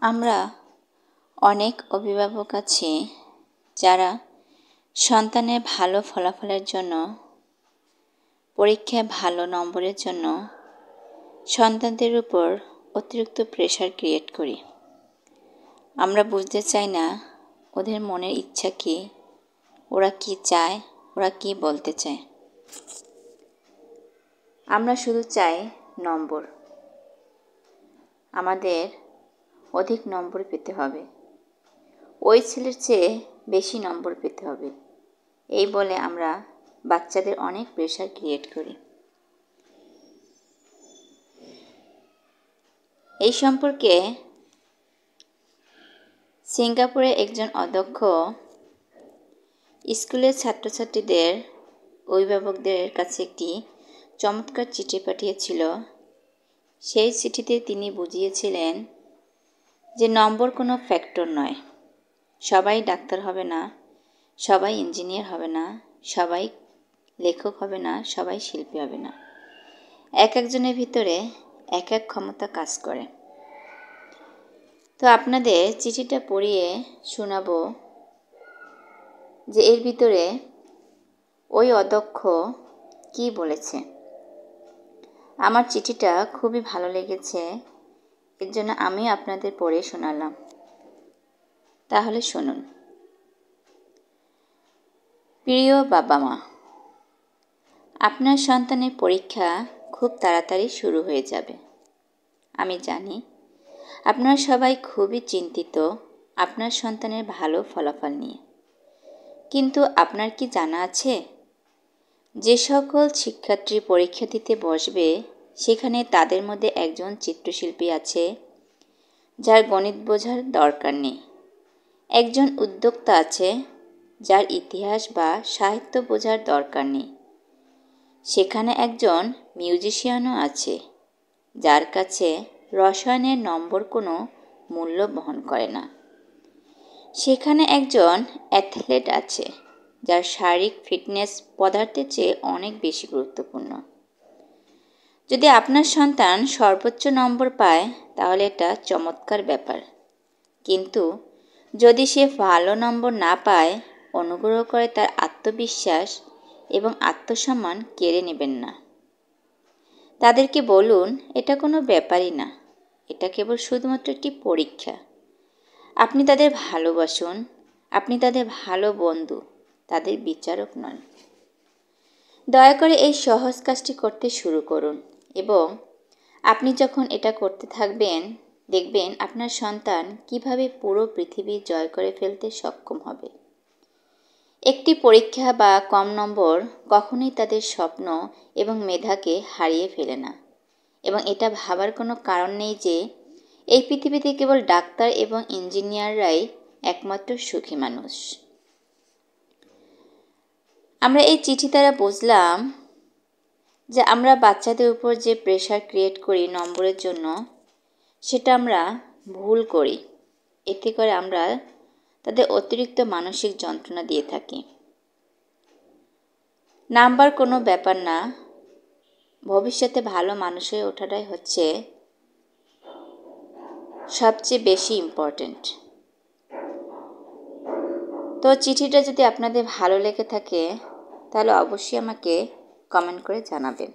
আমরা অনেক অভিভাবক আছি যারা সন্তানের ভালো ফলাফলের জন্য, পরীক্ষায় ভালো নম্বরের জন্য সন্তানদের উপর অতিরিক্ত প্রেশার ক্রিয়েট করি। আমরা বুঝতে চাই না ওদের মনের ইচ্ছা কী, ওরা কি চায়, ওরা কি বলতে চায়। আমরা শুধু চাই নম্বর, আমাদের অধিক নম্বর পেতে হবে, ওই ছেলের চেয়ে বেশি নম্বর পেতে হবে, এই বলে আমরা বাচ্চাদের অনেক প্রেশার ক্রিয়েট করি। এই সম্পর্কে সিঙ্গাপুরে একজন অধ্যক্ষ স্কুলের ছাত্রছাত্রীদের অভিভাবকদের কাছে একটি চমৎকার চিঠি পাঠিয়েছিল। সেই চিঠিতে তিনি বুঝিয়েছিলেন যে নম্বর কোনো ফ্যাক্টর নয়। সবাই ডাক্তার হবে না, সবাই ইঞ্জিনিয়ার হবে না, সবাই লেখক হবে না, সবাই শিল্পী হবে না। এক একজনের ভিতরে এক এক ক্ষমতা কাজ করে। তো আপনাদের চিঠিটা পড়িয়ে শোনাবো যে এর ভিতরে ওই অধ্যক্ষ কি বলেছে। আমার চিঠিটা খুবই ভালো লেগেছে, এর জন্য আমি আপনাদের পড়ে শোনালাম। তাহলে শুনুন। প্রিয় বাবা মা, আপনার সন্তানের পরীক্ষা খুব তাড়াতাড়ি শুরু হয়ে যাবে। আমি জানি আপনারা সবাই খুবই চিন্তিত আপনার সন্তানের ভালো ফলাফল নিয়ে। কিন্তু আপনার কি জানা আছে, যে সকল শিক্ষার্থী পরীক্ষা দিতে বসবে সেখানে তাদের মধ্যে একজন চিত্রশিল্পী আছে যার গণিত বোঝার দরকার নেই, একজন উদ্যোক্তা আছে যার ইতিহাস বা সাহিত্য বোঝার দরকার নেই, সেখানে একজন মিউজিশিয়ানও আছে যার কাছে রসায়নের নম্বর কোনো মূল্য বহন করে না, সেখানে একজন অ্যাথলেট আছে যার শারীরিক ফিটনেস পদার্থের চেয়ে অনেক বেশি গুরুত্বপূর্ণ। যদি আপনার সন্তান সর্বোচ্চ নম্বর পায় তাহলে এটা চমৎকার ব্যাপার, কিন্তু যদি সে ভালো নম্বর না পায়, অনুগ্রহ করে তার আত্মবিশ্বাস এবং আত্মসম্মান কেড়ে নেবেন না। তাদেরকে বলুন এটা কোনো ব্যাপারই না, এটা কেবল শুধুমাত্র একটি পরীক্ষা। আপনি তাদের ভালোবাসুন, আপনি তাদের ভালো বন্ধু, তাদের বিচারক নন। দয়া করে এই সহজ কাজটি করতে শুরু করুন এবং আপনি যখন এটা করতে থাকবেন দেখবেন আপনার সন্তান কিভাবে পুরো পৃথিবী জয় করে ফেলতে সক্ষম হবে। একটি পরীক্ষা বা কম নম্বর কখনোই তাদের স্বপ্ন এবং মেধাকে হারিয়ে ফেলে না, এবং এটা ভাবার কোনো কারণ নেই যে এই পৃথিবীতে কেবল ডাক্তার এবং ইঞ্জিনিয়াররাই একমাত্র সুখী মানুষ। আমরা এই চিঠি দ্বারা বুঝলাম যে আমরা বাচ্চাদের উপর যে প্রেশার ক্রিয়েট করি নম্বরের জন্য, সেটা আমরা ভুল করি। এতে করে আমরা তাদের অতিরিক্ত মানসিক যন্ত্রণা দিয়ে থাকি। নাম্বার কোনো ব্যাপার না, ভবিষ্যতে ভালো মানুষ হয়ে ওঠাটাই হচ্ছে সবচেয়ে বেশি ইম্পর্ট্যান্ট। তো চিঠিটা যদি আপনাদের ভালো লেগে থাকে তাহলে অবশ্যই আমাকে কমেন্ট করে জানাবেন।